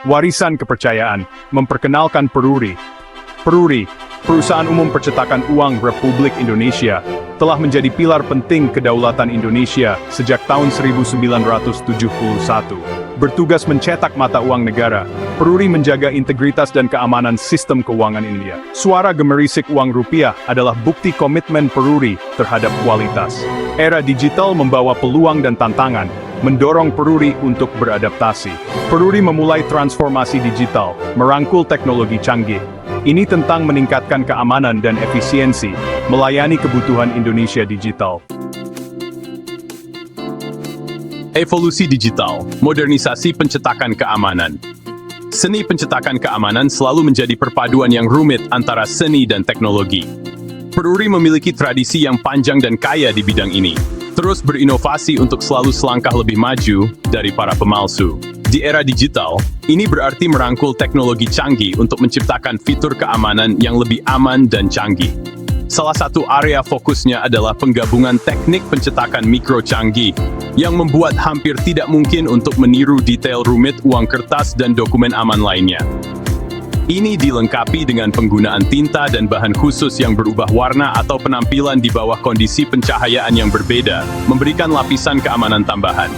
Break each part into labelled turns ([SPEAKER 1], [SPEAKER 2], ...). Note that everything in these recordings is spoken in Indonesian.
[SPEAKER 1] Warisan kepercayaan, memperkenalkan Peruri. Peruri, perusahaan umum percetakan uang Republik Indonesia, telah menjadi pilar penting kedaulatan Indonesia sejak tahun 1971. Bertugas mencetak mata uang negara, Peruri menjaga integritas dan keamanan sistem keuangan India. Suara gemerisik uang rupiah adalah bukti komitmen Peruri terhadap kualitas. Era digital membawa peluang dan tantangan, mendorong Peruri untuk beradaptasi. Peruri memulai transformasi digital, merangkul teknologi canggih. Ini tentang meningkatkan keamanan dan efisiensi, melayani kebutuhan Indonesia digital. Evolusi digital, modernisasi pencetakan keamanan. Seni pencetakan keamanan selalu menjadi perpaduan yang rumit antara seni dan teknologi. Peruri memiliki tradisi yang panjang dan kaya di bidang ini, terus berinovasi untuk selalu selangkah lebih maju dari para pemalsu. Di era digital, ini berarti merangkul teknologi canggih untuk menciptakan fitur keamanan yang lebih aman dan canggih. Salah satu area fokusnya adalah penggabungan teknik pencetakan mikro canggih, yang membuat hampir tidak mungkin untuk meniru detail rumit uang kertas dan dokumen aman lainnya. Ini dilengkapi dengan penggunaan tinta dan bahan khusus yang berubah warna atau penampilan di bawah kondisi pencahayaan yang berbeda, memberikan lapisan keamanan tambahan.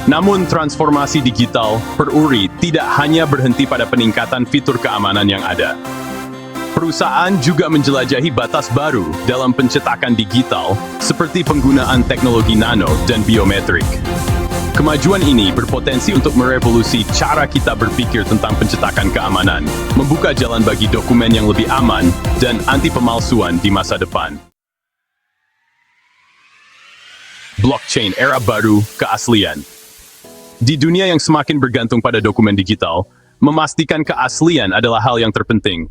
[SPEAKER 1] Namun transformasi digital, Peruri, tidak hanya berhenti pada peningkatan fitur keamanan yang ada. Perusahaan juga menjelajahi batas baru dalam pencetakan digital, seperti penggunaan teknologi nano dan biometrik. Kemajuan ini berpotensi untuk merevolusi cara kita berpikir tentang pencetakan keamanan, membuka jalan bagi dokumen yang lebih aman dan anti pemalsuan di masa depan. Blockchain era baru, keaslian. Di dunia yang semakin bergantung pada dokumen digital, memastikan keaslian adalah hal yang terpenting.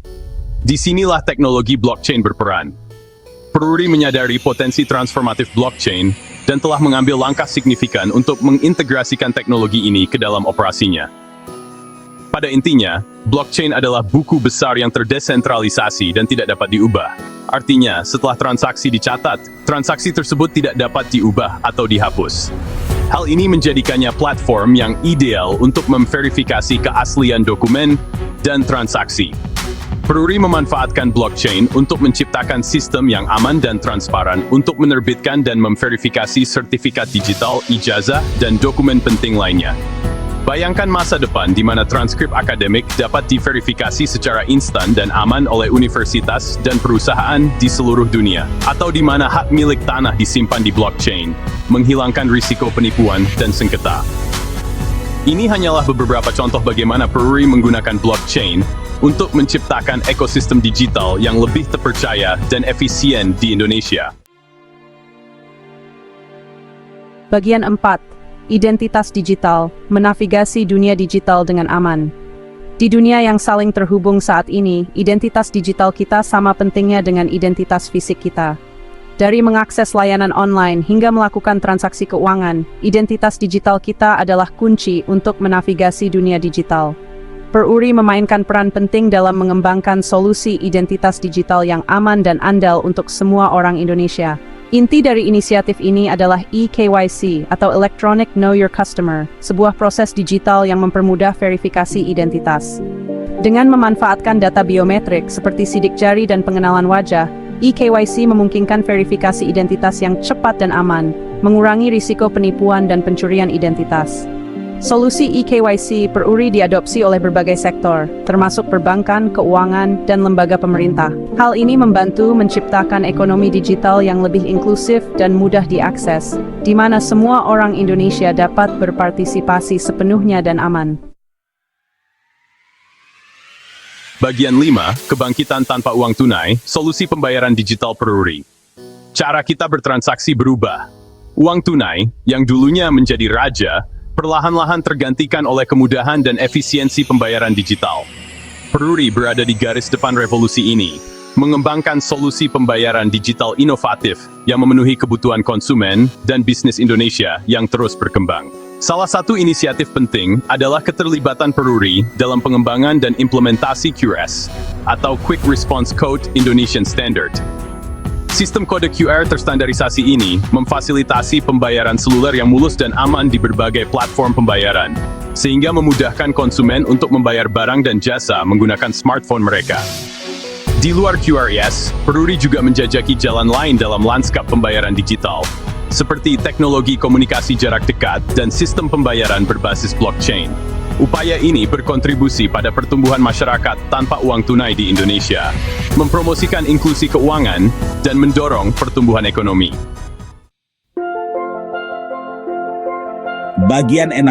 [SPEAKER 1] Disinilah teknologi blockchain berperan. Peruri menyadari potensi transformatif blockchain dan telah mengambil langkah signifikan untuk mengintegrasikan teknologi ini ke dalam operasinya. Pada intinya, blockchain adalah buku besar yang terdesentralisasi dan tidak dapat diubah. Artinya, setelah transaksi dicatat, transaksi tersebut tidak dapat diubah atau dihapus. Hal ini menjadikannya platform yang ideal untuk memverifikasi keaslian dokumen dan transaksi. Peruri memanfaatkan blockchain untuk menciptakan sistem yang aman dan transparan untuk menerbitkan dan memverifikasi sertifikat digital, ijazah, dan dokumen penting lainnya. Bayangkan masa depan di mana transkrip akademik dapat diverifikasi secara instan dan aman oleh universitas dan perusahaan di seluruh dunia, atau di mana hak milik tanah disimpan di blockchain, menghilangkan risiko penipuan dan sengketa. Ini hanyalah beberapa contoh bagaimana Peruri menggunakan blockchain untuk menciptakan ekosistem digital yang lebih terpercaya dan efisien di Indonesia.
[SPEAKER 2] Bagian 4. Identitas digital, menavigasi dunia digital dengan aman. Di dunia yang saling terhubung saat ini, identitas digital kita sama pentingnya dengan identitas fisik kita. Dari mengakses layanan online hingga melakukan transaksi keuangan, identitas digital kita adalah kunci untuk menavigasi dunia digital. Peruri memainkan peran penting dalam mengembangkan solusi identitas digital yang aman dan andal untuk semua orang Indonesia. Inti dari inisiatif ini adalah eKYC atau Electronic Know Your Customer, sebuah proses digital yang mempermudah verifikasi identitas. Dengan memanfaatkan data biometrik seperti sidik jari dan pengenalan wajah, eKYC memungkinkan verifikasi identitas yang cepat dan aman, mengurangi risiko penipuan dan pencurian identitas. Solusi eKYC Peruri diadopsi oleh berbagai sektor, termasuk perbankan, keuangan, dan lembaga pemerintah. Hal ini membantu menciptakan ekonomi digital yang lebih inklusif dan mudah diakses, di mana semua orang Indonesia dapat berpartisipasi sepenuhnya dan aman.
[SPEAKER 1] Bagian 5, kebangkitan tanpa uang tunai, solusi pembayaran digital Peruri. Cara kita bertransaksi berubah. Uang tunai, yang dulunya menjadi raja, perlahan-lahan tergantikan oleh kemudahan dan efisiensi pembayaran digital. Peruri berada di garis depan revolusi ini, mengembangkan solusi pembayaran digital inovatif yang memenuhi kebutuhan konsumen dan bisnis Indonesia yang terus berkembang. Salah satu inisiatif penting adalah keterlibatan Peruri dalam pengembangan dan implementasi QRS, atau Quick Response Code Indonesian Standard. Sistem kode QR terstandarisasi ini memfasilitasi pembayaran seluler yang mulus dan aman di berbagai platform pembayaran, sehingga memudahkan konsumen untuk membayar barang dan jasa menggunakan smartphone mereka. Di luar QRIS, Peruri juga menjajaki jalan lain dalam lanskap pembayaran digital, seperti teknologi komunikasi jarak dekat dan sistem pembayaran berbasis blockchain. Upaya ini berkontribusi pada pertumbuhan masyarakat tanpa uang tunai di Indonesia, mempromosikan inklusi keuangan, dan mendorong pertumbuhan ekonomi.
[SPEAKER 3] Bagian 6.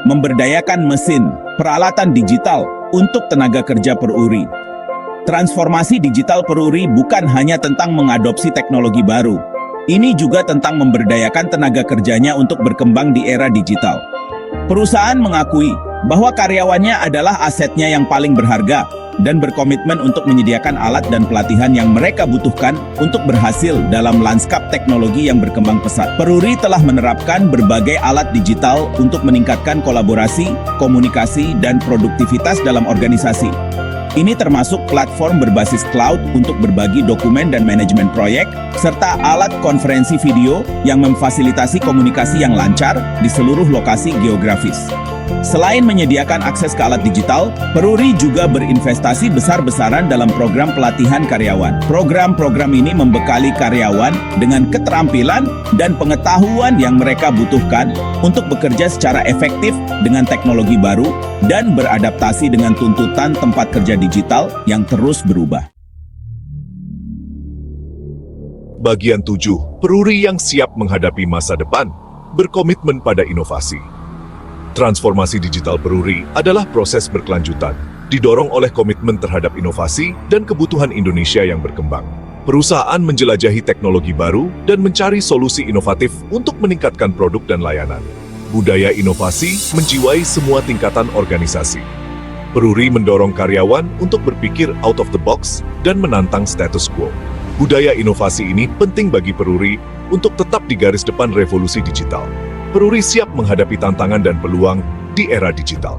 [SPEAKER 3] Memberdayakan mesin, peralatan digital untuk tenaga kerja Peruri. Transformasi digital Peruri bukan hanya tentang mengadopsi teknologi baru. Ini juga tentang memberdayakan tenaga kerjanya untuk berkembang di era digital. Perusahaan mengakui bahwa karyawannya adalah asetnya yang paling berharga dan berkomitmen untuk menyediakan alat dan pelatihan yang mereka butuhkan untuk berhasil dalam lanskap teknologi yang berkembang pesat. Peruri telah menerapkan berbagai alat digital untuk meningkatkan kolaborasi, komunikasi, dan produktivitas dalam organisasi. Ini termasuk platform berbasis cloud untuk berbagi dokumen dan manajemen proyek, serta alat konferensi video yang memfasilitasi komunikasi yang lancar di seluruh lokasi geografis. Selain menyediakan akses ke alat digital, Peruri juga berinvestasi besar-besaran dalam program pelatihan karyawan. Program-program ini membekali karyawan dengan keterampilan dan pengetahuan yang mereka butuhkan untuk bekerja secara efektif dengan teknologi baru dan beradaptasi dengan tuntutan tempat kerja digital yang terus berubah.
[SPEAKER 4] Bagian 7. Peruri yang siap menghadapi masa depan, berkomitmen pada inovasi. Transformasi digital Peruri adalah proses berkelanjutan, didorong oleh komitmen terhadap inovasi dan kebutuhan Indonesia yang berkembang. Perusahaan menjelajahi teknologi baru dan mencari solusi inovatif untuk meningkatkan produk dan layanan. Budaya inovasi menjiwai semua tingkatan organisasi. Peruri mendorong karyawan untuk berpikir out of the box dan menantang status quo. Budaya inovasi ini penting bagi Peruri untuk tetap di garis depan revolusi digital. Peruri siap menghadapi tantangan dan peluang di era digital.